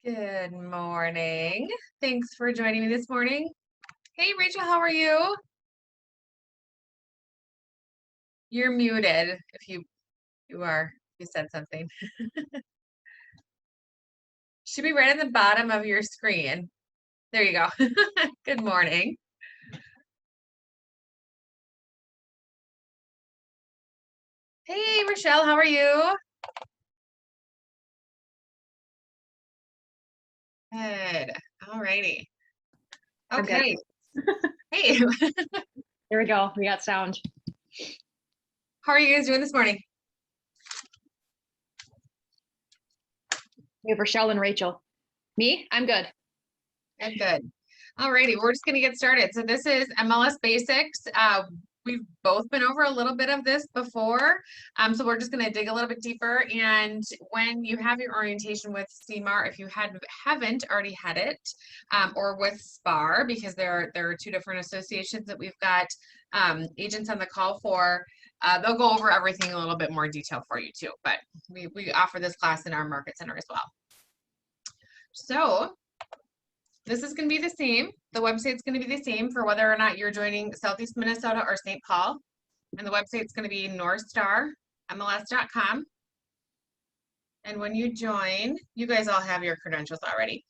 Good morning. Thanks for joining me this morning. Hey, Rachel, how are you? You're muted if you said something. Should be right at the bottom of your screen. There you go. Good morning. Hey, Rochelle, how are you? Good. All righty. I'm good. Okay. Hey, There we go. We got sound. how are you guys doing this morning? We have Rochelle and Rachel. Me? I'm good. Good. All righty, we're just going to get started. So this is MLS Basics. We've both been over a little bit of this before, so we're just going to dig a little bit deeper. And when you have your orientation with CMAR, if you haven't already had it, or with SPAR, because there are two different associations that we've got agents on the call for, they'll go over everything in a little bit more detail for you too. But we offer this class in our market center as well. So this is going to be the same. The website's going to be the same for whether or not you're joining Southeast Minnesota or St. Paul. And the website's going to be northstarmls.com. And when you join, you guys all have your credentials already.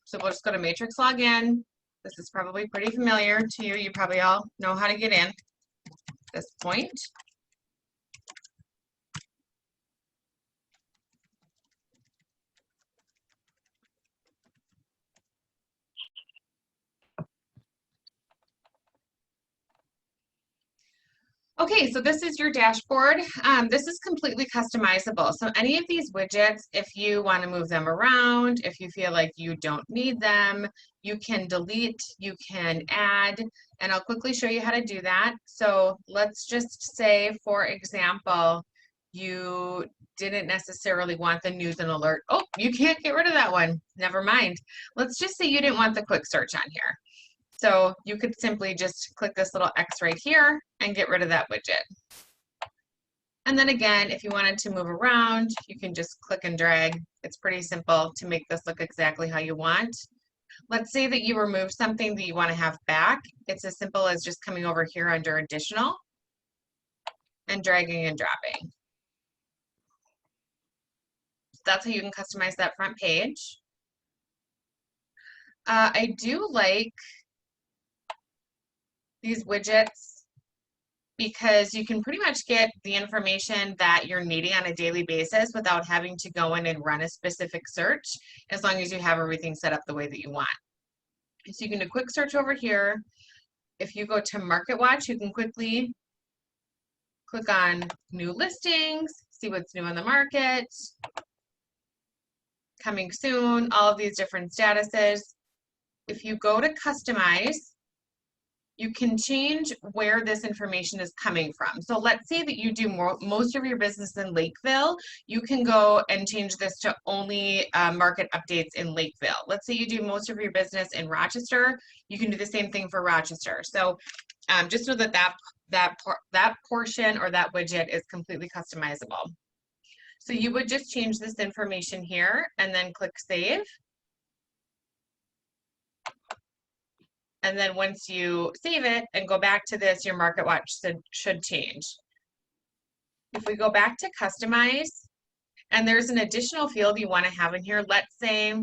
So we'll just go to Matrix Login. This is probably pretty familiar to you. You probably all know how to get in at this point. Okay, so this is your dashboard. This is completely customizable. So any of these widgets, if you want to move them around, if you feel like you don't need them, you can delete, you can add, and I'll quickly show you how to do that. So let's just say, for example, you didn't necessarily want the news and alert. Oh, you can't get rid of that one. Never mind. Let's just say you didn't want the quick search on here. So you could simply just click this little X right here and get rid of that widget. And then again, if you wanted to move around, you can just click and drag. It's pretty simple to make this look exactly how you want. Let's say that you remove something that you want to have back. It's as simple as just coming over here under additional and dragging and dropping. So that's how you can customize that front page. I do like these widgets because you can pretty much get the information that you're needing on a daily basis without having to go in and run a specific search, as long as you have everything set up the way that you want. So you can do a quick search over here. If you go to Market Watch, you can quickly click on new listings, see what's new on the market, coming soon, all of these different statuses. If you go to customize, you can change where this information is coming from. So let's say that you do most of your business in Lakeville. You can go and change this to only market updates in Lakeville. Let's say you do most of your business in Rochester. You can do the same thing for Rochester. So just know that that portion or that widget is completely customizable. So you would just change this information here and then click Save. And then once you save it and go back to this, your Market Watch should change. If we go back to customize, and there's an additional field you want to have in here, let's say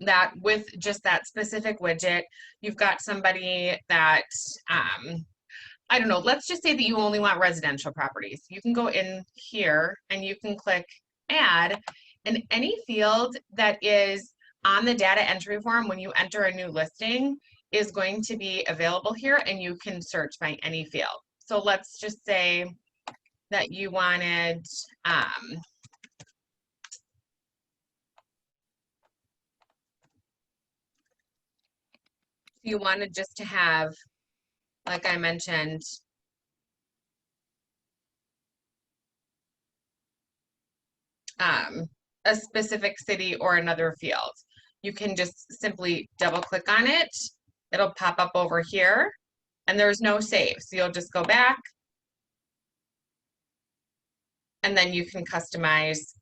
that with just that specific widget, you've got somebody that, I don't know, let's just say that you only want residential properties. You can go in here and you can click Add, and any field that is on the data entry form when you enter a new listing is going to be available here, and you can search by any field. So let's just say that you wanted just to have, like I mentioned, a specific city or another field. You can just simply double click on it. It'll pop up over here, and there's no save. So you'll just go back, and then you can customize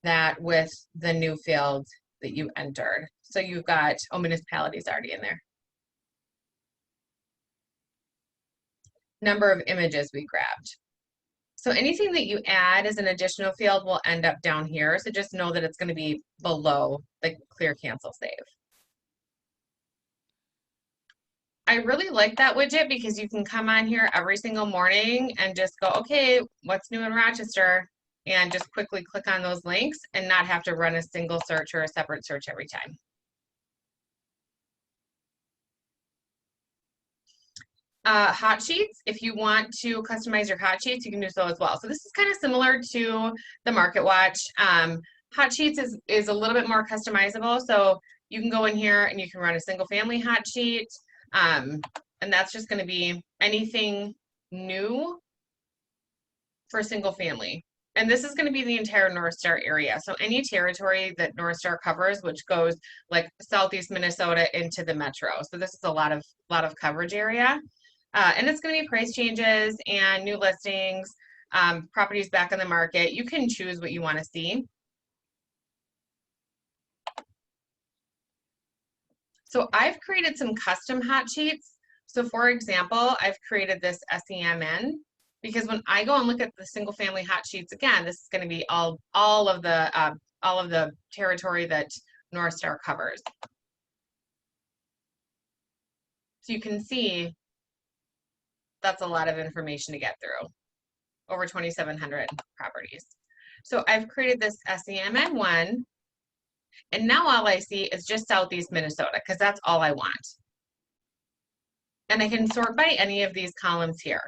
that with the new field that you entered. So you've got, oh, municipalities already in there. Number of images we grabbed. So anything that you add as an additional field will end up down here. So just know that it's going to be below the clear, cancel, save. I really like that widget because you can come on here every single morning and just go, okay, what's new in Rochester? And just quickly click on those links and not have to run a single search or a separate search every time. Hot sheets, if you want to customize your hot sheets, you can do so as well. So this is kind of similar to the Market Watch. Hot sheets is a little bit more customizable. So you can go in here and you can run a single family hot sheet. And that's just going to be anything new for single family. And this is going to be the entire North Star area. So any territory that North Star covers, which goes like Southeast Minnesota into the metro. So this is a lot of coverage area. And it's going to be price changes and new listings, properties back on the market. You can choose what you want to see. So I've created some custom hot sheets. So for example, I've created this SEMN because when I go and look at the single family hot sheets again, this is going to be all of the territory that North Star covers. So you can see that's a lot of information to get through. Over 2,700 properties. So I've created this SEMN one. And now all I see is just Southeast Minnesota because that's all I want. And I can sort by any of these columns here.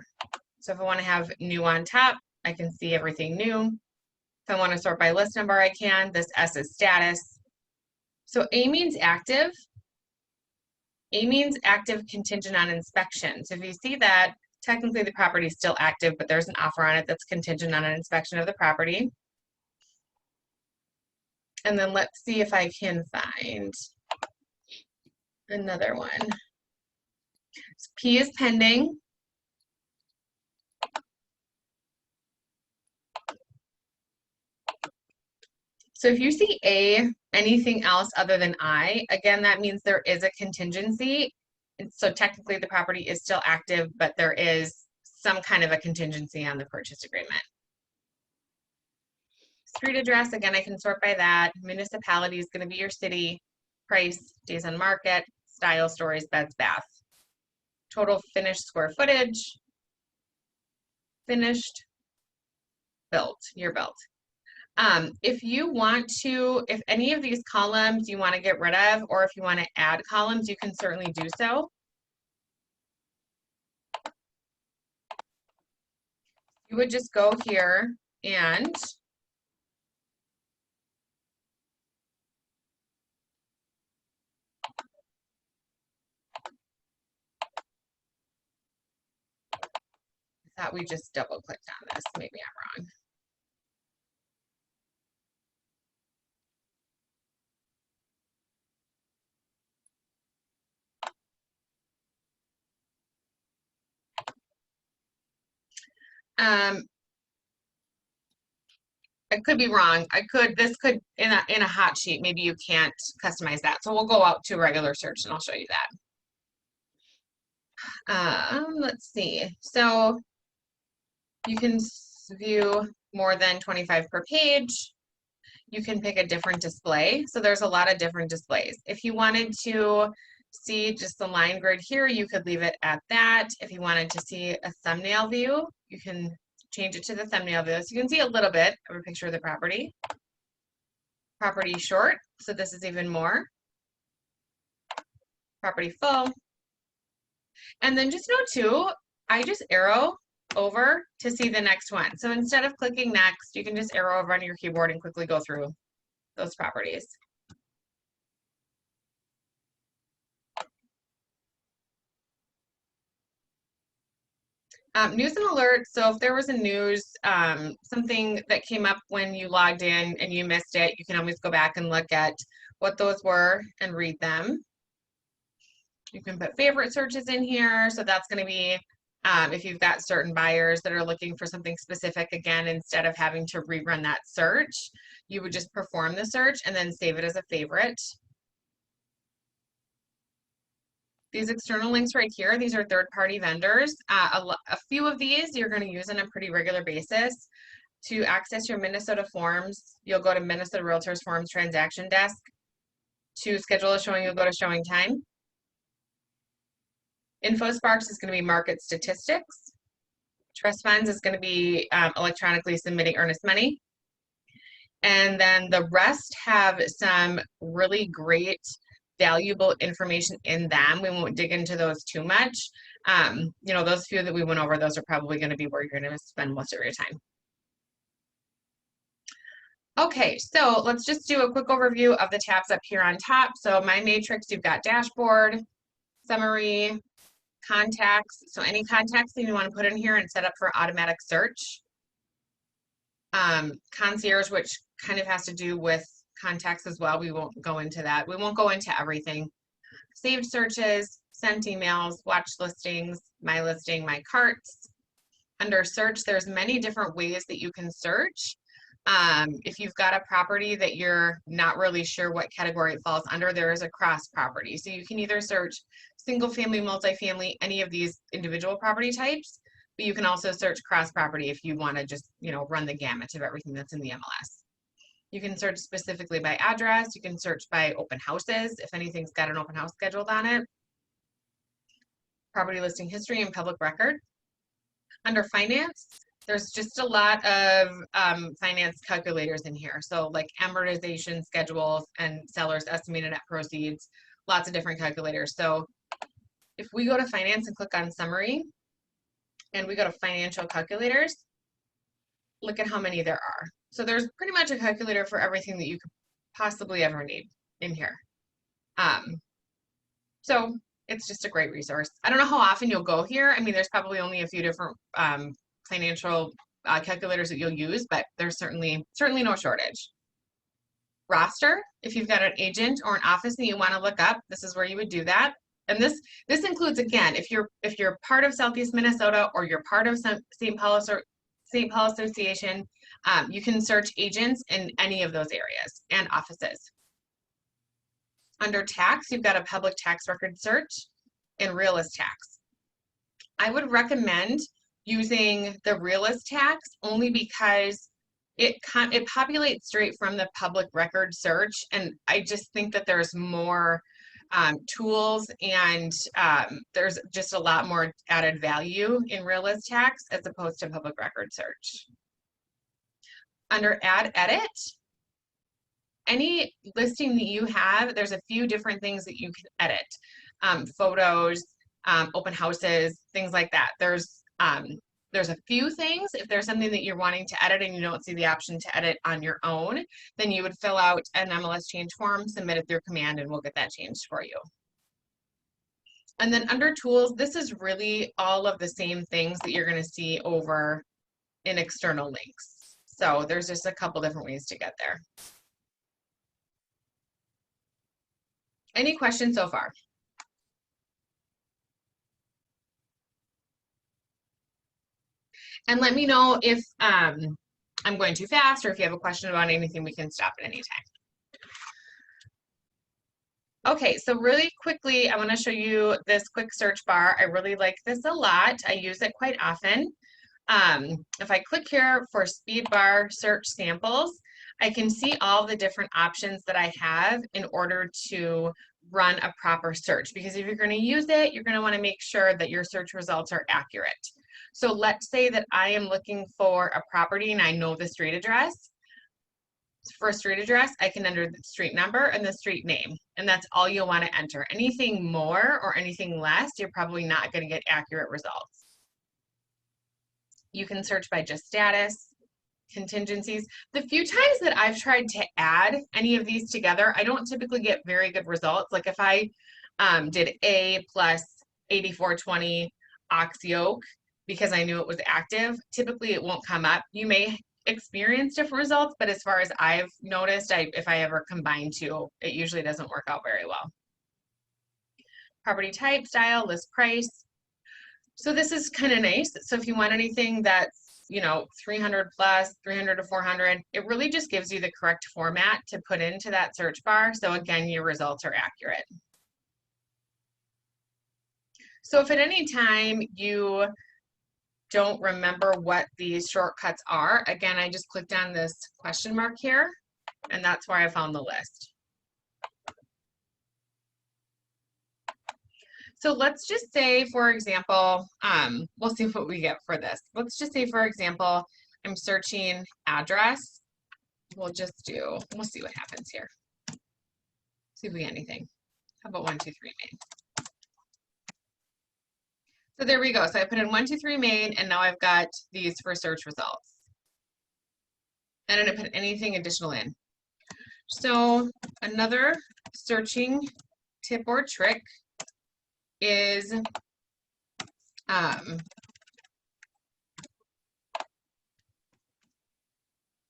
So if I want to have new on top, I can see everything new. If I want to sort by list number, I can. This S is status. So A means active. A means active contingent on inspection. So if you see that, technically the property is still active, but there's an offer on it that's contingent on an inspection of the property. And then let's see if I can find another one. So P is pending. So if you see A, anything else other than I, again, that means there is a contingency. And so technically the property is still active, but there is some kind of a contingency on the purchase agreement. Street address, again, I can sort by that. Municipality is going to be your city. Price, days on market, style, stories, beds, bath. Total finished square footage. Finished, built, year built. If you want to, if any of these columns you want to get rid of, or if you want to add columns, you can certainly do so. You would just go here and I thought we just double clicked on this. Maybe I'm wrong. I could be wrong. This could, in a hot sheet, maybe you can't customize that. So we'll go out to a regular search and I'll show you that. Let's see. So you can view more than 25 per page. You can pick a different display. So there's a lot of different displays. If you wanted to see just the line grid here, you could leave it at that. If you wanted to see a thumbnail view, you can change it to the thumbnail view. So you can see a little bit of a picture of the property. Property short, so this is even more. Property full. And then just know too, I just arrow over to see the next one. So instead of clicking next, you can just arrow over on your keyboard and quickly go through those properties. News and alerts. So if there was a news, something that came up when you logged in and you missed it, you can always go back and look at what those were and read them. You can put favorite searches in here. So that's going to be If you've got certain buyers that are looking for something specific, again, instead of having to rerun that search, you would just perform the search and then save it as a favorite. These external links right here, these are third-party vendors. A few of these you're going to use on a pretty regular basis. To access your Minnesota forms, you'll go to Minnesota Realtors Forms Transaction Desk. To schedule a showing, you'll go to Showing Time. InfoSparks is going to be market statistics. Trust funds is going to be electronically submitting earnest money. And then the rest have some really great, valuable information in them. We won't dig into those too much. You know, those few that we went over, those are probably going to be where you're going to spend most of your time. Okay, so let's just do a quick overview of the tabs up here on top. So my matrix, you've got dashboard, summary, contacts. So any contacts that you want to put in here and set up for automatic search. Concierge, which kind of has to do with contacts as well. We won't go into that. We won't go into everything. Saved searches, sent emails, watch listings, my listing, my carts. Under search, there's many different ways that you can search. If you've got a property that you're not really sure what category it falls under, there is a cross property. So you can either search single family, multifamily, any of these individual property types, but you can also search cross property if you want to just, you know, run the gamut of everything that's in the MLS. You can search specifically by address. You can search by open houses if anything's got an open house scheduled on it. Property listing history and public record. Under finance, there's just a lot of finance calculators in here. So like amortization schedules and sellers estimated net proceeds, lots of different calculators. So if we go to finance and click on summary and we go to financial calculators, look at how many there are. So there's pretty much a calculator for everything that you could possibly ever need in here. So it's just a great resource. I don't know how often you'll go here. I mean, there's probably only a few different financial calculators that you'll use, but there's certainly no shortage. Roster, if you've got an agent or an office that you want to look up, this is where you would do that. And this includes, again, if you're part of Southeast Minnesota or you're part of St. Paul Association, you can search agents in any of those areas and offices. Under tax, you've got a public tax record search and realist tax. I would recommend using the realist tax only because it populates straight from the public record search, and I just think that there's more tools and there's just a lot more added value in realist tax as opposed to public record search. Under add edit, any listing that you have, there's a few different things that you can edit. Photos, open houses, things like that. There's a few things. If there's something that you're wanting to edit and you don't see the option to edit on your own, then you would fill out an MLS change form, submit it through command, and we'll get that changed for you. And then under tools, this is really all of the same things that you're going to see over in external links. So there's just a couple different ways to get there. Any questions so far? And let me know if I'm going too fast or if you have a question about anything, we can stop at any time. Okay, so really quickly, I want to show you this quick search bar. I really like this a lot. I use it quite often. If I click here for speed bar search samples, I can see all the different options that I have in order to run a proper search, because if you're going to use it, you're going to want to make sure that your search results are accurate. So let's say that I am looking for a property and I know the street address. For a street address, I can enter the street number and the street name, and that's all you'll want to enter. Anything more or anything less, you're probably not going to get accurate results. You can search by just status, contingencies. The few times that I've tried to add any of these together, I don't typically get very good results. Like if I did A plus 8420 ox yoke because I knew it was active, typically it won't come up. You may experience different results, but as far as I've noticed, if I ever combine two, it usually doesn't work out very well. Property type, style, list price. So this is kind of nice. So if you want anything that's, you know, 300 plus, 300 to 400, it really just gives you the correct format to put into that search bar. So again, your results are accurate. So if at any time you don't remember what these shortcuts are, again, I just clicked on this question mark here, and that's where I found the list. So let's just say, for example, we'll see what we get for this. Let's just say, for example, I'm searching address. We'll see what happens here. See if we get anything. How about 123 Main? So there we go. So I put in 123 Main, and now I've got these for search results. And I didn't put anything additional in. So another searching tip or trick is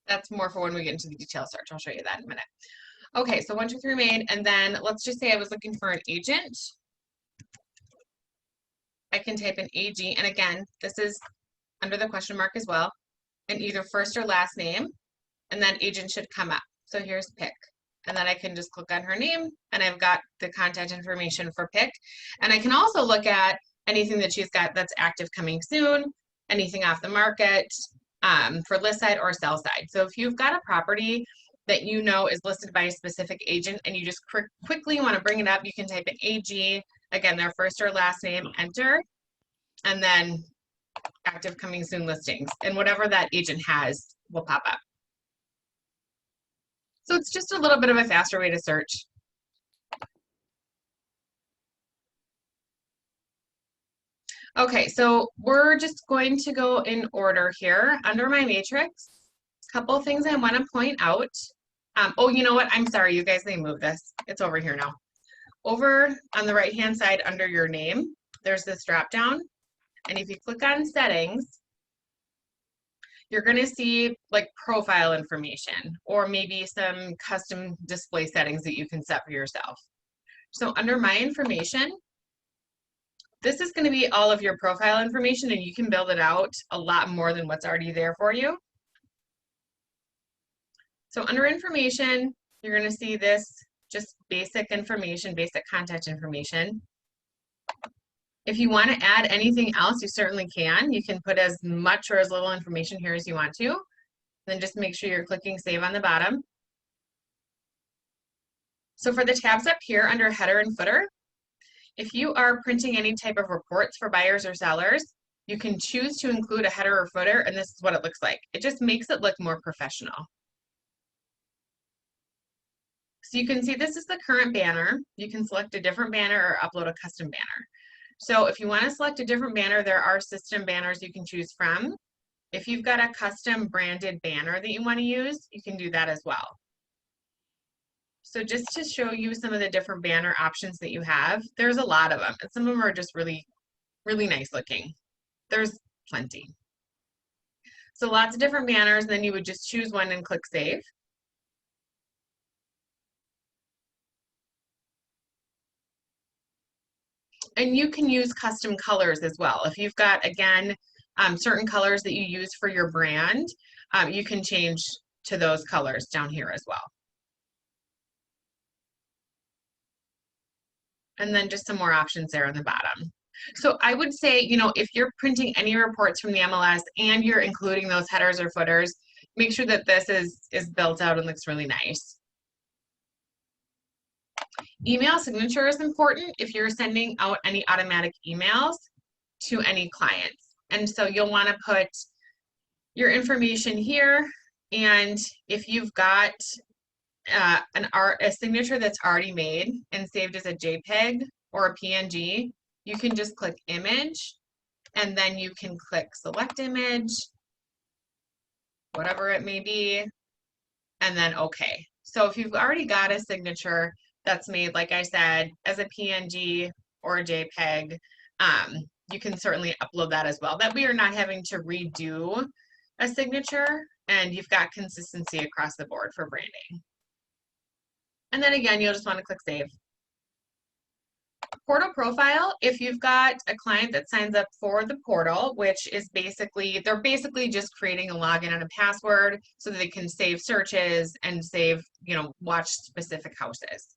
that's more for when we get into the detail search. I'll show you that in a minute. Okay, so 123 Main, and then let's just say I was looking for an agent. I can type in AG, and again, this is under the question mark as well, and either first or last name, and then agent should come up. So here's Pick, and then I can just click on her name, and I've got the contact information for Pick. And I can also look at anything that she's got that's active coming soon, anything off the market, for list side or sell side. So if you've got a property that you know is listed by a specific agent and you just quickly want to bring it up, you can type in AG, again, their first or last name, enter, and then active coming soon listings. And whatever that agent has will pop up. So it's just a little bit of a faster way to search. Okay, so we're just going to go in order here. Under my matrix, a couple of things I want to point out. Oh, you know what? I'm sorry, you guys, they moved this. It's over here now. Over on the right-hand side under your name, there's this drop down. And if you click on settings, you're going to see like profile information or maybe some custom display settings that you can set for yourself. So under my information, this is going to be all of your profile information, and you can build it out a lot more than what's already there for you. So under information, you're going to see this just basic information, basic contact information. If you want to add anything else, you certainly can. You can put as much or as little information here as you want to. Then just make sure you're clicking save on the bottom. So for the tabs up here under header and footer, if you are printing any type of reports for buyers or sellers, you can choose to include a header or footer, and this is what it looks like. It just makes it look more professional. So you can see this is the current banner. You can select a different banner or upload a custom banner. So if you want to select a different banner, there are system banners you can choose from. If you've got a custom branded banner that you want to use, you can do that as well. So just to show you some of the different banner options that you have, there's a lot of them, and some of them are just really, really nice looking. There's plenty. So lots of different banners, and then you would just choose one and click save. And you can use custom colors as well. If you've got, again, certain colors that you use for your brand, you can change to those colors down here as well. And then just some more options there on the bottom. So I would say, you know, if you're printing any reports from the MLS and you're including those headers or footers, make sure that this is built out and looks really nice. Email signature is important if you're sending out any automatic emails to any clients. And so you'll want to put your information here, and if you've got a signature that's already made and saved as a JPEG or a PNG, you can just click image, and then you can click select image, whatever it may be, and then okay. So if you've already got a signature that's made, like I said, as a PNG or a JPEG, you can certainly upload that as well. That way you're not having to redo a signature, and you've got consistency across the board for branding. And then again, you'll just want to click save. portal profile, if you've got a client that signs up for the portal, which is basically, they're basically just creating a login and a password so that they can save searches and save, watch specific houses.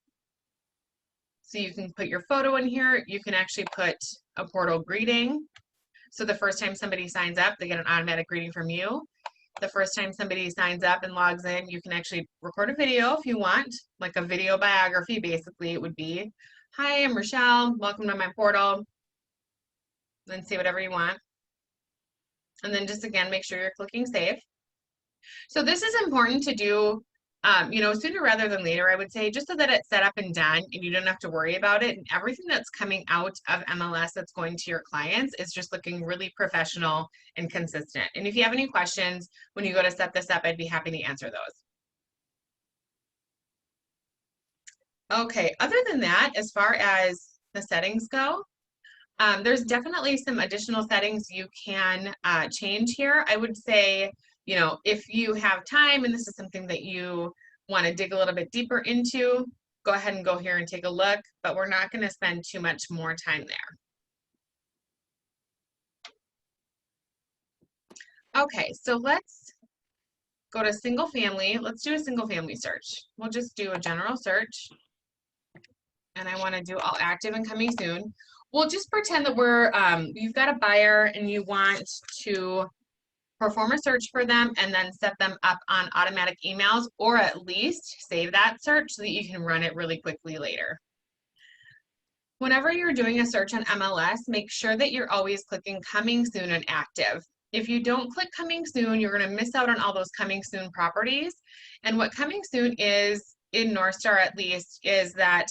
So you can put your photo in here. You can actually put a portal greeting. So the first time somebody signs up, they get an automatic greeting from you. The first time somebody signs up and logs in, you can actually record a video if you want, like a video biography, basically it would be. Hi, I'm Rochelle, welcome to my portal. Then say whatever you want. And then just again, make sure you're clicking save. So this is important to do, sooner rather than later, I would say, just so that it's set up and done and you don't have to worry about it. And everything that's coming out of MLS that's going to your clients is just looking really professional and consistent. And if you have any questions when you go to set this up, I'd be happy to answer those. Okay, other than that, as far as the settings go, there's definitely some additional settings you can change here. I would say, if you have time and this is something that you want to dig a little bit deeper into, go ahead and go here and take a look, but we're not going to spend too much more time there. Okay, so let's go to single family. Let's do a single family search. We'll just do a general search. And I want to do all active and coming soon. We'll just pretend that you've got a buyer and you want to perform a search for them and then set them up on automatic emails, or at least save that search so that you can run it really quickly later. Whenever you're doing a search on MLS, make sure that you're always clicking coming soon and active. If you don't click coming soon, you're going to miss out on all those coming soon properties. And what coming soon is, in Northstar at least, is that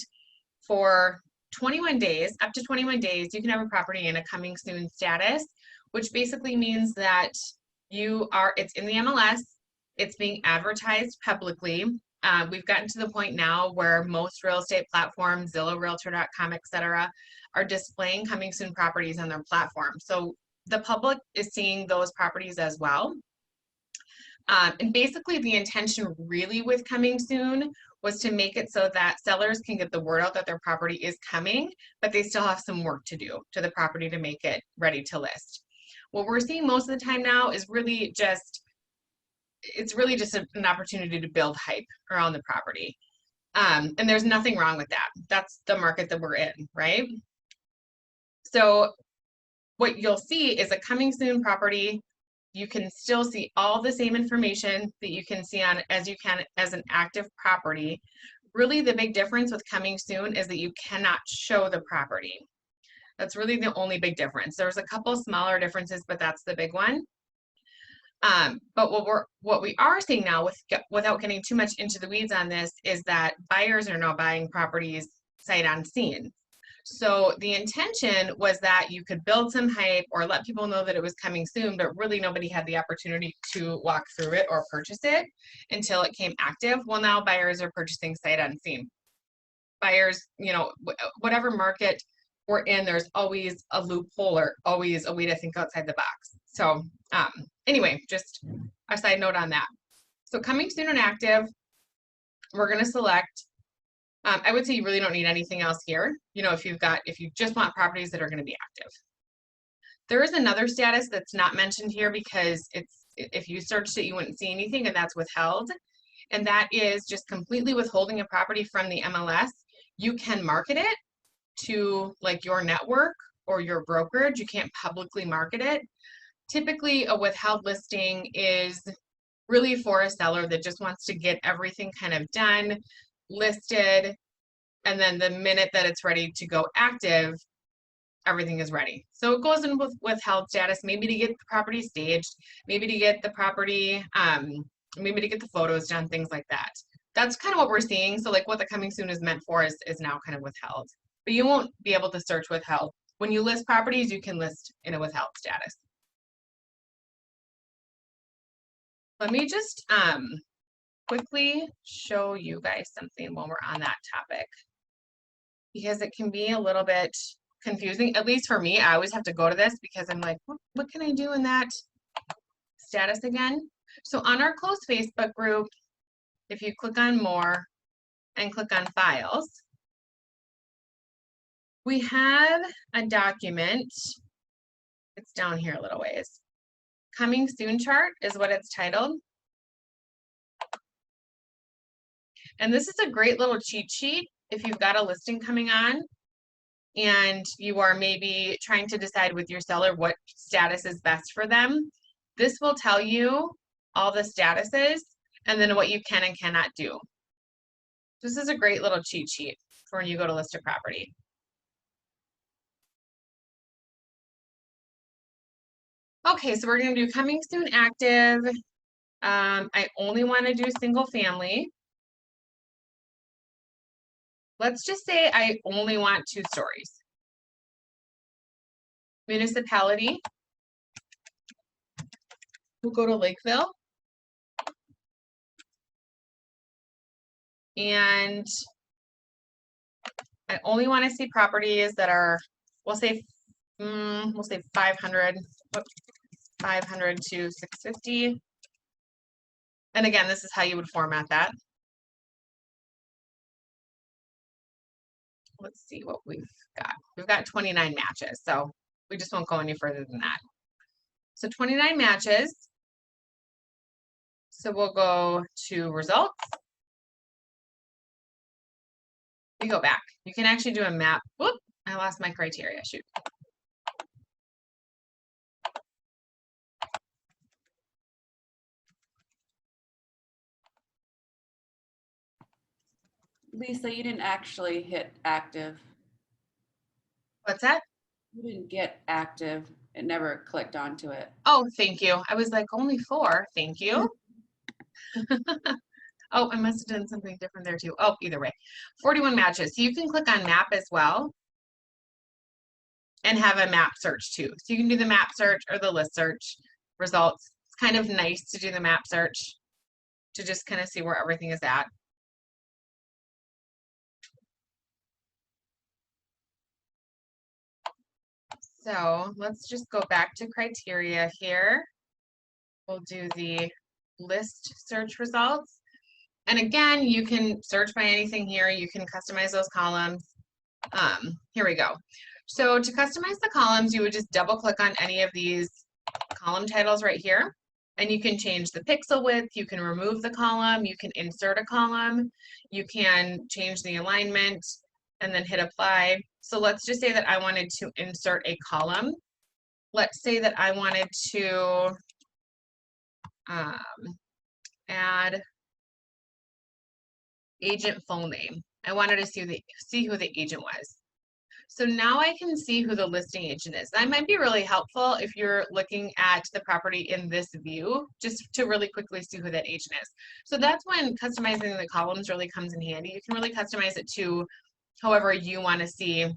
for 21 days, up to 21 days, you can have a property in a coming soon status, which basically means that it's in the MLS, it's being advertised publicly. We've gotten to the point now where most real estate platforms, Zillow, Realtor.com, etc., are displaying coming soon properties on their platform. So the public is seeing those properties as well. And basically the intention really with coming soon was to make it so that sellers can get the word out that their property is coming, but they still have some work to do to the property to make it ready to list. What we're seeing most of the time now is really just, an opportunity to build hype around the property. And there's nothing wrong with that. That's the market that we're in, right? So what you'll see is a coming soon property. You can still see all the same information that you can see as an active property. Really the big difference with coming soon is that you cannot show the property. That's really the only big difference. There's a couple smaller differences, but that's the big one. But what we are seeing now, without getting too much into the weeds on this, is that buyers are now buying properties sight unseen. So the intention was that you could build some hype or let people know that it was coming soon, but really nobody had the opportunity to walk through it or purchase it until it came active. Well, now buyers are purchasing sight unseen. Buyers, whatever market we're in, there's always a loophole or always a way to think outside the box. So anyway, just a side note on that. So coming soon and active, we're going to select, I would say you really don't need anything else here. If you just want properties that are going to be active. There is another status that's not mentioned here because if you searched it, you wouldn't see anything, and that's withheld. And that is just completely withholding a property from the MLS. You can market it to like your network or your brokerage. You can't publicly market it. Typically, a withheld listing is really for a seller that just wants to get everything kind of done, listed, and then the minute that it's ready to go active, everything is ready. So it goes in with withheld status, maybe to get the property staged, maybe to get the property, maybe to get the photos done, things like that. That's kind of what we're seeing. So like what the coming soon is meant for is now kind of withheld. But you won't be able to search withheld. When you list properties, you can list in a withheld status. Let me just quickly show you guys something while we're on that topic, because it can be a little bit confusing, at least for me. I always have to go to this because I'm like, what can I do in that status again? So on our closed Facebook group, if you click on more and click on files, We have a document. It's down here a little ways. Coming soon chart is what it's titled. And this is a great little cheat sheet if you've got a listing coming on and you are maybe trying to decide with your seller what status is best for them. This will tell you all the statuses and then what you can and cannot do. This is a great little cheat sheet for when you go to list a property. Okay, so we're going to do coming soon active. I only want to do single family. Let's just say I only want 2 stories. Municipality. We'll go to Lakeville. And I only want to see properties that are, we'll say 500 to 650. And again, this is how you would format that. Let's see what we've got. We've got 29 matches, so we just won't go any further than that. So 29 matches. So we'll go to results. We go back. You can actually do a map. Whoop, I lost my criteria, shoot. Lisa, you didn't actually hit active. What's that? You didn't get active. It never clicked onto it. Oh, thank you. I was like, only 4. Thank you. Oh, I must have done something different there too. Oh, either way, 41 matches. So you can click on map as well and have a map search too. So you can do the map search or the list search results. It's kind of nice to do the map search to just kind of see where everything is at. So let's just go back to criteria here. We'll do the list search results. And again, you can search by anything here. You can customize those columns. Here we go. So to customize the columns, you would just double click on any of these column titles right here. And you can change the pixel width. You can remove the column. You can insert a column. You can change the alignment and then hit apply. So let's just say that I wanted to insert a column. Let's say that I wanted to add agent full name. I wanted to see who the agent was. So now I can see who the listing agent is. That might be really helpful if you're looking at the property in this view, just to really quickly see who that agent is. So that's when customizing the columns really comes in handy. You can really customize it to however you want to see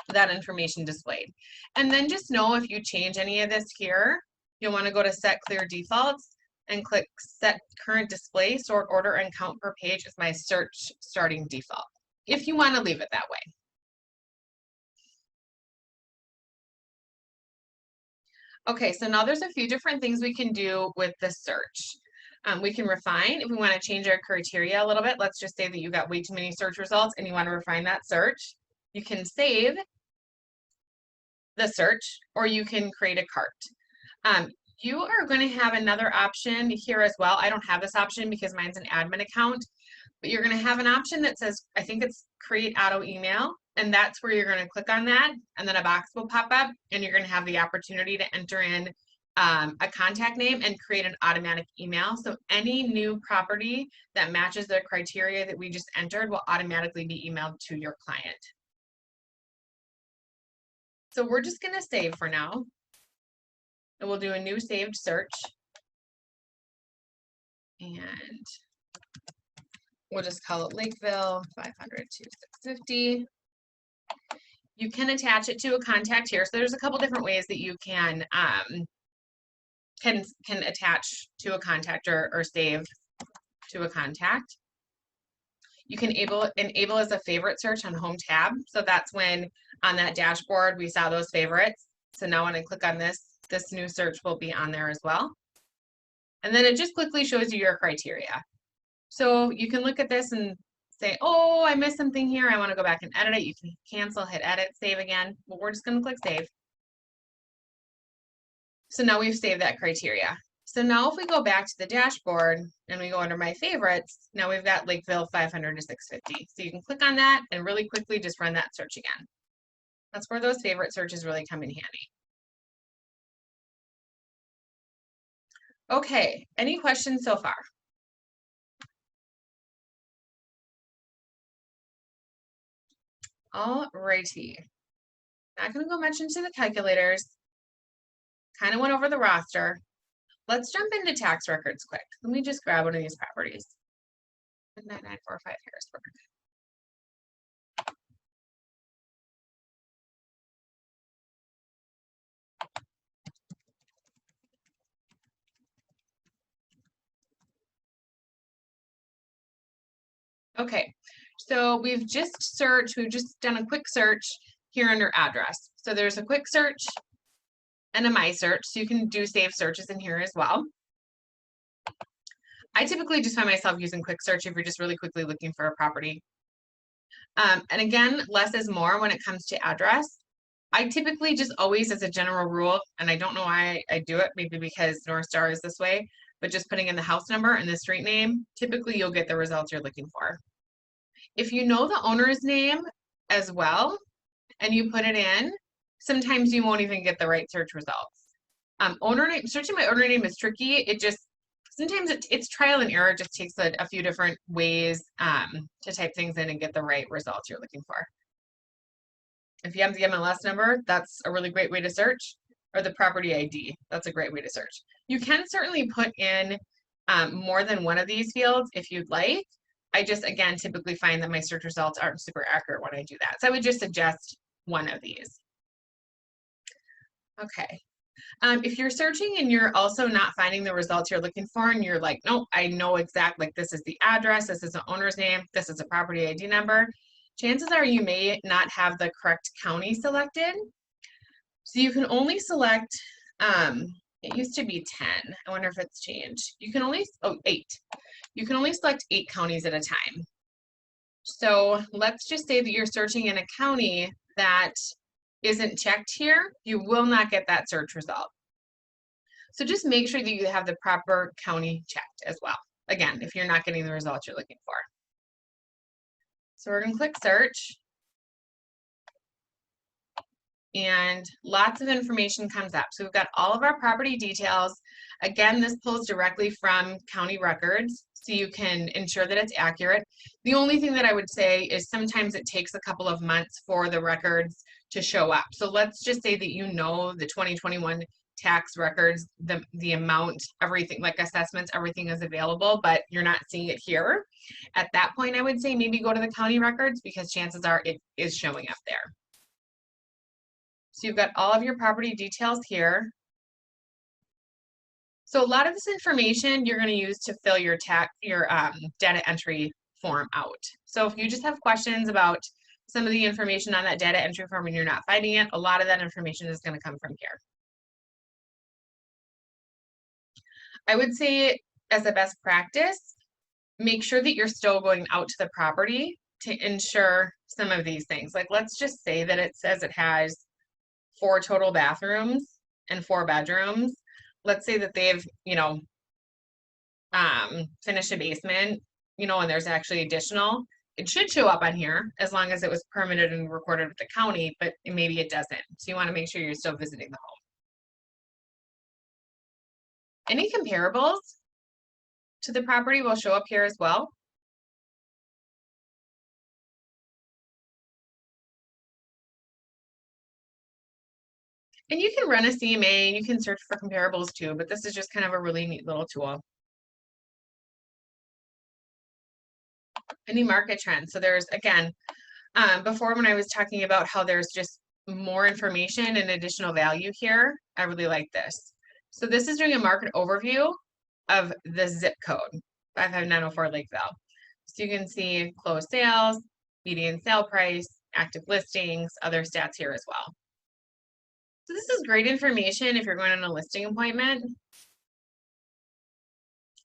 that information displayed. And then just know if you change any of this here, you'll want to go to set clear defaults and click set current display, sort order and count per page is my search starting default, if you want to leave it that way. Okay, so now there's a few different things we can do with the search. We can refine if we want to change our criteria a little bit. Let's just say that you got way too many search results and you want to refine that search. You can save the search or you can create a cart. You are going to have another option here as well. I don't have this option because mine's an admin account, but you're going to have an option that says, I think it's create auto email, and that's where you're going to click on that, and then a box will pop up, and you're going to have the opportunity to enter in a contact name and create an automatic email. So any new property that matches the criteria that we just entered will automatically be emailed to your client. So we're just going to save for now. And we'll do a new saved search. And we'll just call it Lakeville 500 to 650. You can attach it to a contact here. So there's a couple different ways that you can attach to a contact or save to a contact. You can enable as a favorite search on home tab. So that's when on that dashboard we saw those favorites. So now when I click on this new search will be on there as well. And then it just quickly shows you your criteria. So you can look at this and say, oh, I missed something here. I want to go back and edit it. You can cancel, hit edit, save again. Well, we're just going to click save. So now we've saved that criteria. So now if we go back to the dashboard and we go under my favorites, now we've got Lakeville 500 to 650. So you can click on that and really quickly just run that search again. That's where those favorite searches really come in handy. Okay, any questions so far? All righty. Not gonna go much into the calculators. Kind of went over the roster. Let's jump into tax records quick. Let me just grab one of these properties. 9945 Harrisburg. Okay, so we've just done a quick search here under address. So there's a quick search and a my search, so you can do save searches in here as well. I typically just find myself using quick search if you're just really quickly looking for a property. And again, less is more when it comes to address. I typically just always, as a general rule, and I don't know why I do it, maybe because North Star is this way, but just putting in the house number and the street name, typically you'll get the results you're looking for. If you know the owner's name as well, and you put it in, sometimes you won't even get the right search results. Owner name, searching by owner name is tricky. It just, sometimes it's trial and error. It just takes a few different ways to type things in and get the right results you're looking for. If you have the MLS number, that's a really great way to search, or the property ID. That's a great way to search. You can certainly put in more than one of these fields if you'd like. I just, again, typically find that my search results aren't super accurate when I do that. So I would just suggest one of these. Okay. If you're searching and you're also not finding the results you're looking for, and you're like, nope, I know exactly, like this is the address, this is the owner's name, this is a property ID number, chances are you may not have the correct county selected. So you can only select, it used to be 10. I wonder if it's changed. You can only, 8. You can only select 8 counties at a time. So let's just say that you're searching in a county that isn't checked here, you will not get that search result. So just make sure that you have the proper county checked as well. Again, if you're not getting the results you're looking for. So we're going to click search. And lots of information comes up. So we've got all of our property details. Again, this pulls directly from county records, so you can ensure that it's accurate. The only thing that I would say is sometimes it takes a couple of months for the records to show up. So let's just say that you know the 2021 tax records, the amount, everything, like assessments, everything is available, but you're not seeing it here. At that point, I would say maybe go to the county records, because chances are it is showing up there. So you've got all of your property details here. So a lot of this information you're going to use to fill your data entry form out. So if you just have questions about some of the information on that data entry form and you're not finding it, a lot of that information is going to come from here. I would say, as a best practice, make sure that you're still going out to the property to ensure some of these things. Like, let's just say that it says it has 4 total bathrooms and 4 bedrooms. Let's say that they've, finished a basement, and there's actually additional. It should show up on here as long as it was permitted and recorded with the county, but maybe it doesn't. So you want to make sure you're still visiting the home. Any comparables to the property will show up here as well. And you can run a CMA and you can search for comparables too, but this is just kind of a really neat little tool. Any market trends. So there's, again, before when I was talking about how there's just more information and additional value here, I really like this. So this is doing a market overview of the zip code, 55904 Lakeville. So you can see closed sales, median sale price, active listings, other stats here as well. So this is great information if you're going on a listing appointment.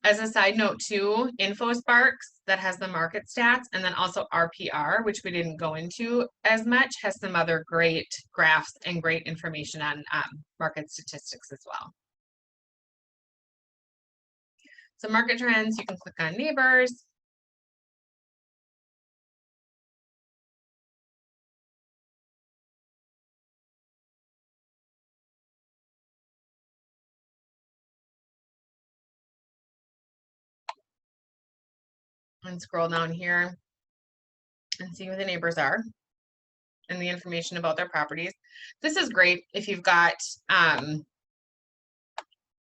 As a side note too, InfoSparks that has the market stats, and then also RPR, which we didn't go into as much, has some other great graphs and great information on market statistics as well. So market trends, you can click on neighbors. And scroll down here and see who the neighbors are and the information about their properties. This is great if you've got,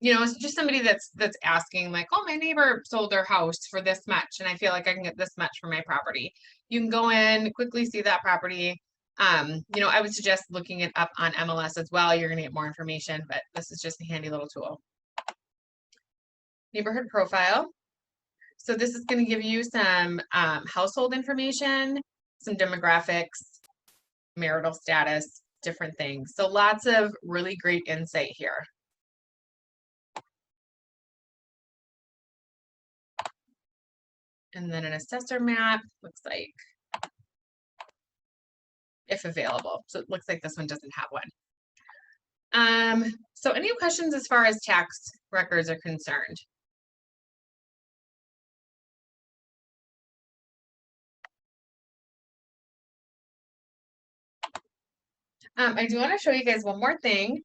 you know, it's just somebody that's asking like, oh, my neighbor sold their house for this much, and I feel like I can get this much for my property. You can go in, quickly see that property. You know, I would suggest looking it up on MLS as well. You're gonna get more information, but this is just a handy little tool. Neighborhood profile. So this is going to give you some household information, some demographics, marital status, different things. So lots of really great insight here. And then an assessor map looks like, if available. So it looks like this one doesn't have one. So any questions as far as tax records are concerned? I do want to show you guys one more thing,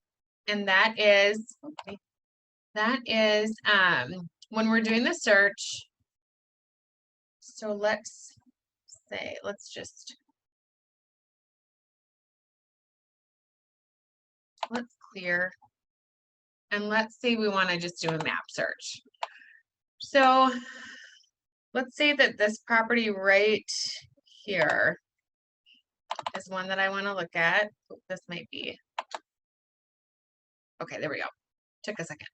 and that is, when we're doing the search. So let's say, let's clear, and let's say we want to just do a map search. So let's say that this property right here is one that I want to look at. This might be, okay, there we go. Took a second.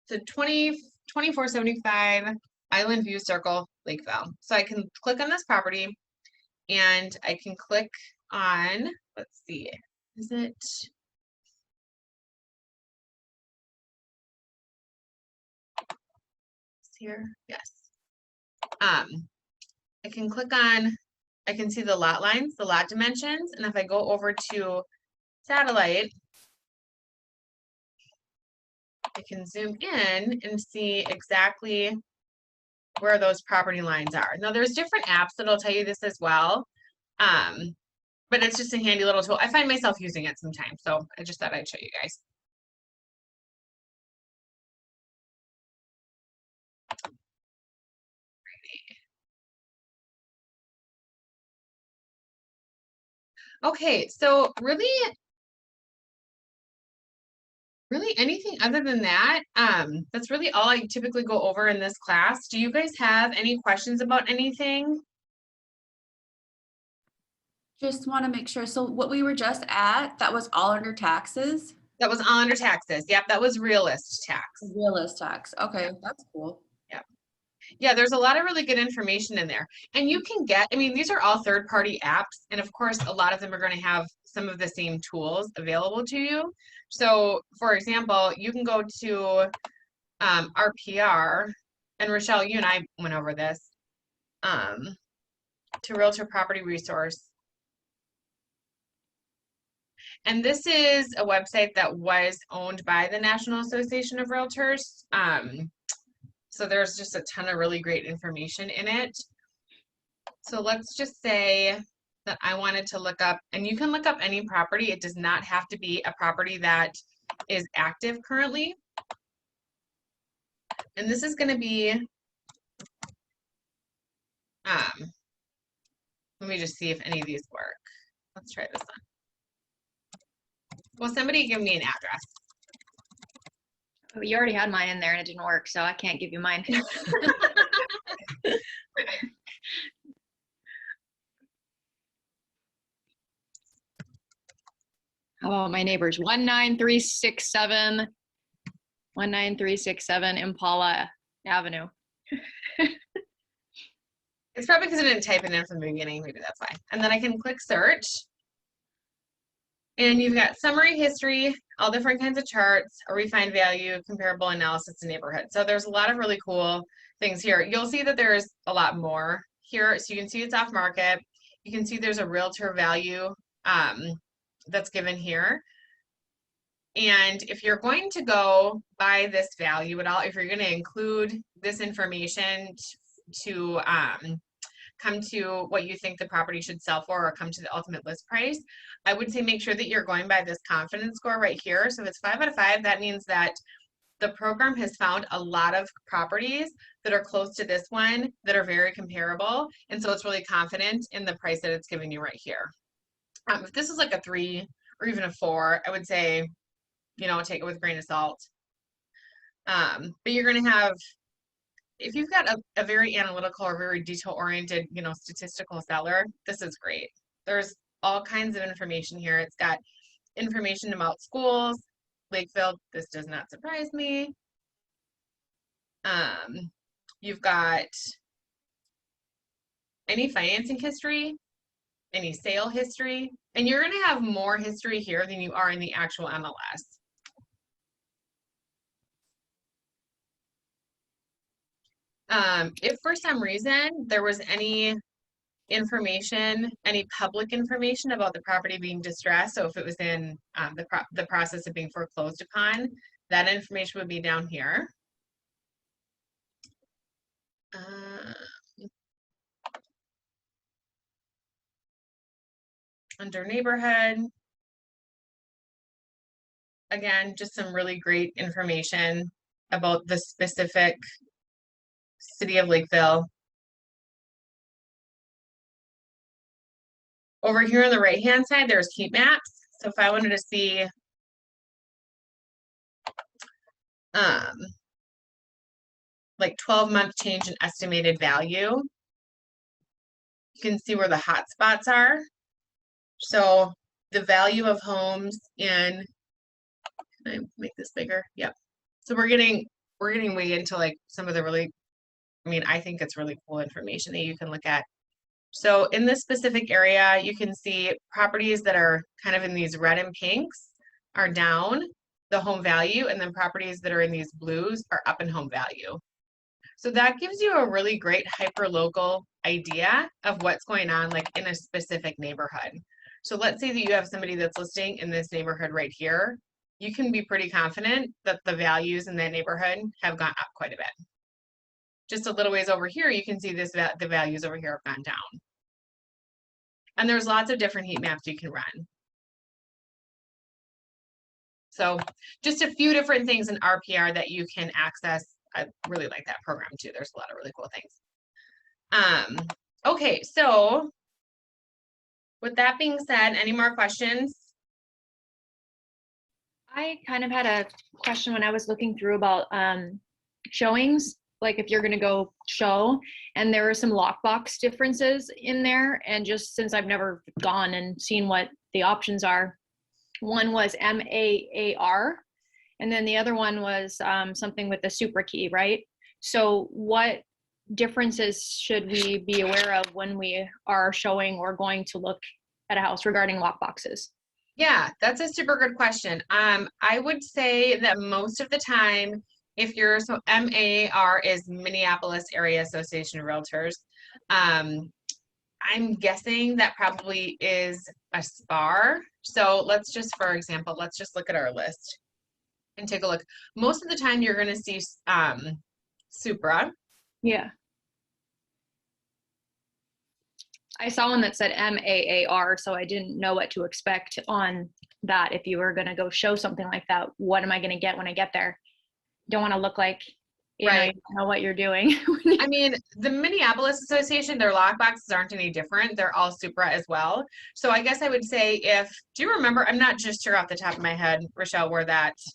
So 2475 Island View Circle, Lakeville. So I can click on this property and I can click on, let's see, is it? It's here, yes. I can click on, I can see the lot lines, the lot dimensions, and if I go over to satellite, I can zoom in and see exactly where those property lines are. Now there's different apps that'll tell you this as well, but it's just a handy little tool. I find myself using it sometimes, so I just thought I'd show you guys. Okay, so really anything other than that, that's really all I typically go over in this class. Do you guys have any questions about anything? Just want to make sure. So what we were just at, that was all under taxes? That was all under taxes. Yep, that was realist tax. Realist tax. Okay, that's cool. Yeah, there's a lot of really good information in there. And you can get, I mean, these are all third-party apps. And of course, a lot of them are going to have some of the same tools available to you. So for example, you can go to RPR, and Rochelle, you and I went over this, to Realtor Property Resource. And this is a website that was owned by the National Association of Realtors. So there's just a ton of really great information in it. So let's just say that I wanted to look up, and you can look up any property. It does not have to be a property that is active currently. And this is going to be, let me just see if any of these work. Let's try this one. Well, somebody give me an address. Oh, you already had mine in there and it didn't work, so I can't give you mine. How about my neighbors? 19367 Impala Avenue. It's probably because I didn't type it in from the beginning. Maybe that's why. And then I can click search. And you've got summary history, all different kinds of charts, a refined value, comparable analysis, and neighborhood. So there's a lot of really cool things here. You'll see that there's a lot more here. So you can see it's off market. You can see there's a realtor value that's given here. And if you're going to go by this value at all, if you're going to include this information to come to what you think the property should sell for or come to the ultimate list price, I would say make sure that you're going by this confidence score right here. So if it's 5 out of 5, that means that the program has found a lot of properties that are close to this one that are very comparable. And so it's really confident in the price that it's giving you right here. If this is like a 3 or even a 4, I would say, you know, take it with a grain of salt. But you're going to have, if you've got a very analytical or very detail-oriented, you know, statistical seller, this is great. There's all kinds of information here. It's got information about schools, Lakeville, this does not surprise me. You've got any financing history, any sale history, and you're going to have more history here than you are in the actual MLS. If for some reason there was any information, any public information about the property being distressed, so if it was in the process of being foreclosed upon, that information would be down here. Under neighborhood, again, just some really great information about the specific city of Lakeville. Over here on the right-hand side, there's heat maps. So if I wanted to see like 12-month change in estimated value, you can see where the hot spots are. So the value of homes in, can I make this bigger? Yep. So we're getting way into like some of the really, I mean, I think it's really cool information that you can look at. So in this specific area, you can see properties that are kind of in these red and pinks are down the home value, and then properties that are in these blues are up in home value. So that gives you a really great hyper-local idea of what's going on like in a specific neighborhood. So let's say that you have somebody that's listing in this neighborhood right here. You can be pretty confident that the values in that neighborhood have gone up quite a bit. Just a little ways over here, you can see the values over here have gone down. And there's lots of different heat maps you can run. So just a few different things in RPR that you can access. I really like that program too. There's a lot of really cool things. Okay, so with that being said, any more questions? I kind of had a question when I was looking through about showings, like if you're going to go show, and there were some lockbox differences in there. And just since I've never gone and seen what the options are, one was MAAR, and then the other one was something with the super key, right? So what differences should we be aware of when we are showing or going to look at a house regarding lockboxes? Yeah, that's a super good question. I would say that most of the time, if you're, so MAR is Minneapolis Area Association of Realtors. I'm guessing that probably is a SPAR. So let's just, for example, let's just look at our list and take a look. Most of the time you're going to see Supra. Yeah. I saw one that said MAAR, so I didn't know what to expect on that. If you were going to go show something like that, what am I going to get when I get there? Don't want to look like you know, you don't know what you're doing. I mean, the Minneapolis Association, their lockboxes aren't any different. They're all Supra as well. So I guess I would say do you remember, I'm not just sure off the top of my head, Rochelle, where that is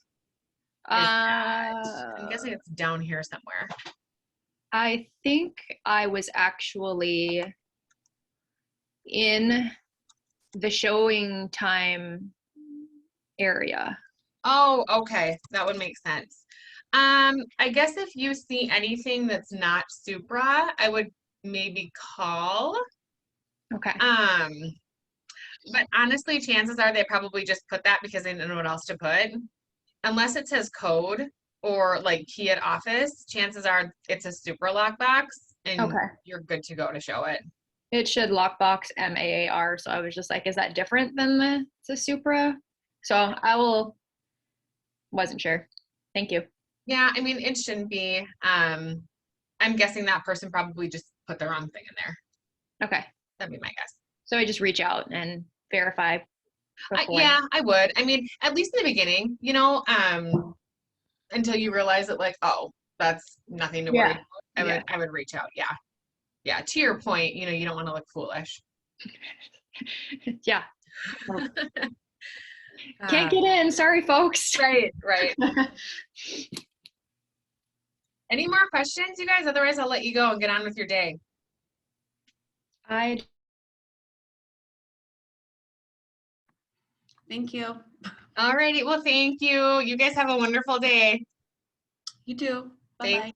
at. I'm guessing it's down here somewhere. I think I was actually in the showing time area. Oh, okay. That would make sense. I guess if you see anything that's not Supra, I would maybe call. Okay. But honestly, chances are they probably just put that because they didn't know what else to put. Unless it says code or like key at office, chances are it's a super lockbox and Okay. you're good to go to show it. It should lockbox MAAR. So I was just like, is that different than the Supra? So wasn't sure. Thank you. Yeah, I mean, it shouldn't be. I'm guessing that person probably just put the wrong thing in there. Okay. That'd be my guess. So I just reach out and verify before. Yeah, I would. I mean, at least in the beginning, until you realize that like, oh, that's nothing to worry about. I would reach out. Yeah. Yeah. To your point, you don't want to look foolish. Yeah. Can't get in. Sorry, folks. Right. Any more questions, you guys? Otherwise, I'll let you go and get on with your day. Thank you. All righty. Well, thank you. You guys have a wonderful day. You too. Bye-bye.